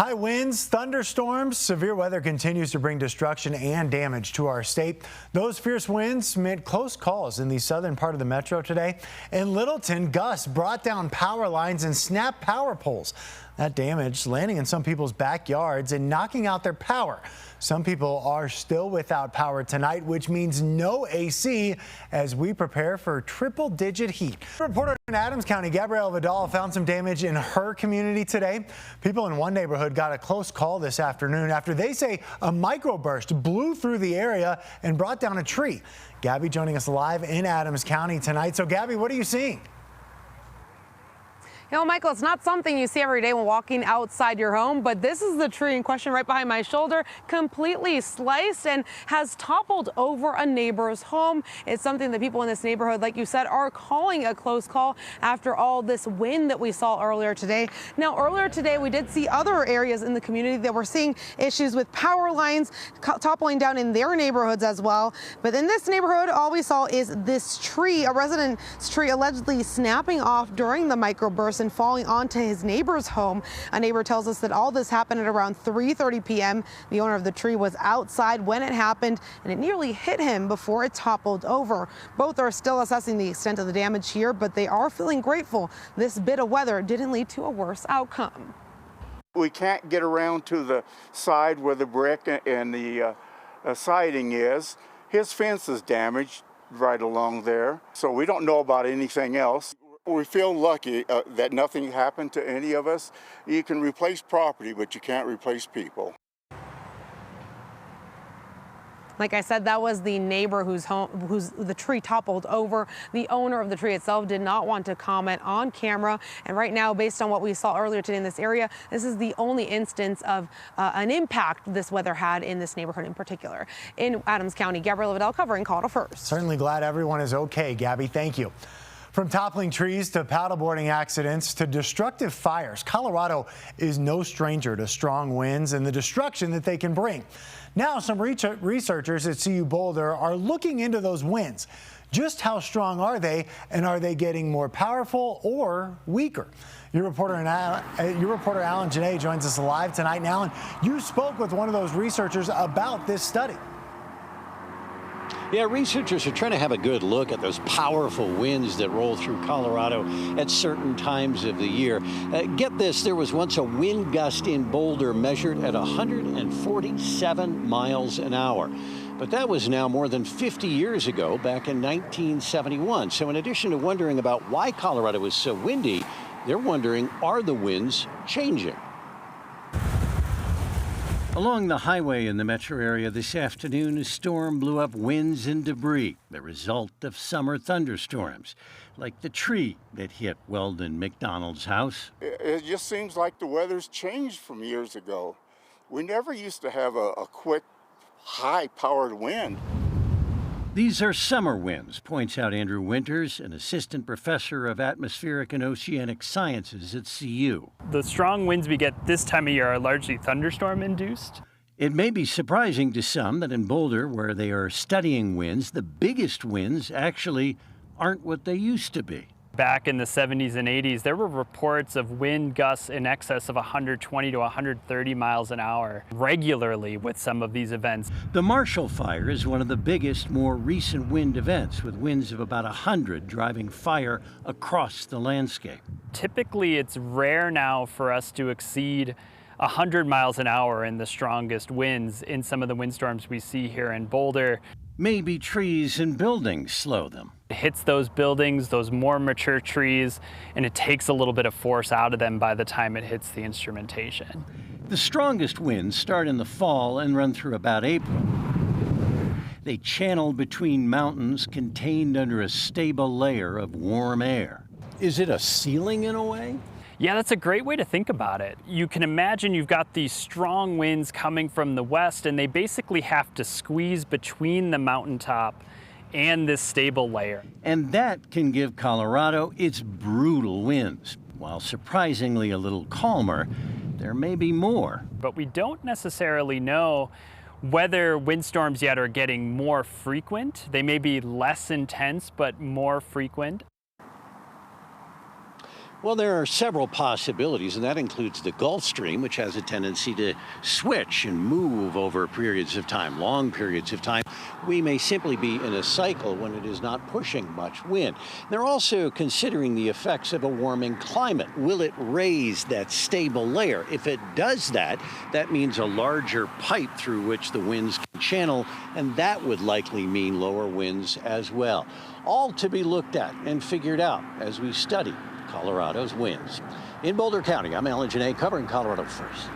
High winds, thunderstorms, severe weather continues to bring destruction and damage to our state. Those fierce winds meant close calls in the southern part of the metro today. In Littleton, gusts brought down power lines and snapped power poles. That damage landing in some people's backyards and knocking out their power. Some people are still without power tonight, which means no AC as we prepare for triple-digit heat. Reporter in Adams County, Gabrielle Vidal, found some damage in her community today. People in one neighborhood got a close call this afternoon after they say a microburst blew through the area and brought down a tree. Gabby joining us live in Adams County tonight. So, Gabby, what are you seeing? You know, Michael, it's not something you see every day when walking outside your home, but this is the tree in question right behind my shoulder, completely sliced and has toppled over a neighbor's home. It's something that people in this neighborhood, like you said, are calling a close call after all this wind that we saw earlier today. Now, earlier today, we did see other areas in the community that were seeing issues with power lines toppling down in their neighborhoods as well. But in this neighborhood, all we saw is this tree, a resident's tree allegedly snapping off during the microburst and falling onto his neighbor's home. A neighbor tells us that all this happened at around 3:30 p.m. The owner of the tree was outside when it happened, and it nearly hit him before it toppled over. Both are still assessing the extent of the damage here, but they are feeling grateful this bit of weather didn't lead to a worse outcome. We can't get around to the side where the brick and the siding is. His fence is damaged right along there, so we don't know about anything else. We feel lucky that nothing happened to any of us. You can replace property, but you can't replace people. Like I said, that was the neighbor whose the tree toppled over. The owner of the tree itself did not want to comment on camera. And right now, based on what we saw earlier today in this area, this is the only instance of an impact this weather had in this neighborhood in particular. In Adams County, Gabrielle Vidal covering Call to First. Certainly glad everyone is okay, Gabby. Thank you. From toppling trees to paddleboarding accidents to destructive fires, Colorado is no stranger to strong winds and the destruction that they can bring. Now, some researchers at CU Boulder are looking into those winds. Just how strong are they, and are they getting more powerful or weaker? Your reporter Alan Janae joins us live tonight. And Alan, you spoke with one of those researchers about this study. Yeah, researchers are trying to have a good look at those powerful winds that roll through Colorado at certain times of the year. Get this, there was once a wind gust in Boulder measured at 147 miles an hour. But that was now more than 50 years ago, back in 1971. So in addition to wondering about why Colorado is so windy, they're wondering, are the winds changing? Along the highway in the metro area this afternoon, a storm blew up winds and debris, the result of summer thunderstorms, like the tree that hit Weldon McDonald's house. It just seems like the weather's changed from years ago. We never used to have a quick, high-powered wind. These are summer winds, points out Andrew Winters, an assistant professor of atmospheric and oceanic sciences at CU. The strong winds we get this time of year are largely thunderstorm-induced. It may be surprising to some that in Boulder, where they are studying winds, the biggest winds actually aren't what they used to be. Back in the 70s and 80s, there were reports of wind gusts in excess of 120 to 130 miles an hour regularly with some of these events. The Marshall Fire is one of the biggest, more recent wind events, with winds of about 100 driving fire across the landscape. Typically, it's rare now for us to exceed 100 miles an hour in the strongest winds in some of the windstorms we see here in Boulder. Maybe trees and buildings slow them. It hits those buildings, those more mature trees, and it takes a little bit of force out of them by the time it hits the instrumentation. The strongest winds start in the fall and run through about April. They channel between mountains contained under a stable layer of warm air. Is it a ceiling in a way? Yeah, that's a great way to think about it. You can imagine you've got these strong winds coming from the west, and they basically have to squeeze between the mountaintop and this stable layer. And that can give Colorado its brutal winds. While surprisingly a little calmer, there may be more. But we don't necessarily know whether windstorms yet are getting more frequent. They may be less intense, but more frequent. Well, there are several possibilities, and that includes the Gulf Stream, which has a tendency to switch and move over periods of time, long periods of time. We may simply be in a cycle when it is not pushing much wind. They're also considering the effects of a warming climate. Will it raise that stable layer? If it does that, that means a larger pipe through which the winds can channel, and that would likely mean lower winds as well. All to be looked at and figured out as we study Colorado's winds. In Boulder County, I'm Alan Janae covering Colorado First.